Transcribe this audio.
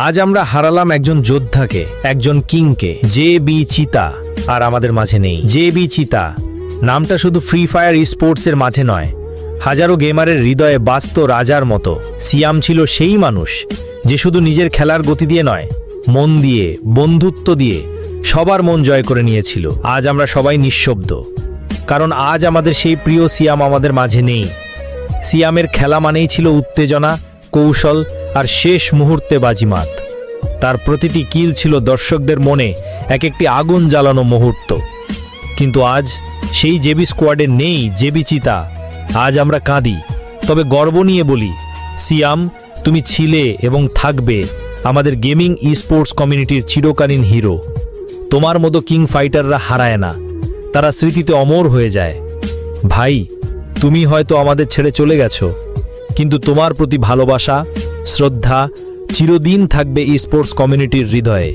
আজ আমরা হারালাম একজন যোদ্ধাকে, একজন কিংকে। জে.বি. চিতা আর আমাদের মাঝে নেই। জে.বি. চিতা নামটা শুধু ফ্রি ফায়ার স্পোর্টসের মাঝে নয়, হাজারো গেমারের হৃদয়ে বাস্ত রাজার মতো। সিয়াম ছিল সেই মানুষ যে শুধু নিজের খেলার গতি দিয়ে নয়, মন দিয়ে, বন্ধুত্ব দিয়ে সবার মন জয় করে নিয়েছিল। আজ আমরা সবাই নিঃশব্দ, কারণ আজ আমাদের সেই প্রিয় সিয়াম আমাদের মাঝে নেই। সিয়ামের খেলা মানেই ছিল উত্তেজনা, কৌশল আর শেষ মুহূর্তে বাজিমাত। তার প্রতিটি কিল ছিল দর্শকদের মনে এক একটি আগুন জ্বালানো মুহূর্ত। কিন্তু আজ সেই জেবি স্কোয়াডে নেই জেবি চিতা। আজ আমরা কাঁদি, তবে গর্ব নিয়ে বলি, সিয়াম, তুমি ছিলে এবং থাকবে আমাদের গেমিং স্পোর্টস কমিউনিটির চিরকালীন হিরো। তোমার মতো কিং ফাইটাররা হারায় না, তারা স্মৃতিতে অমর হয়ে যায়। ভাই, তুমি হয়তো আমাদের ছেড়ে চলে গেছো, কিন্তু তোমার প্রতি ভালোবাসা, শ্রদ্ধা চিরদিন থাকবে স্পোর্টস কমিউনিটির হৃদয়ে।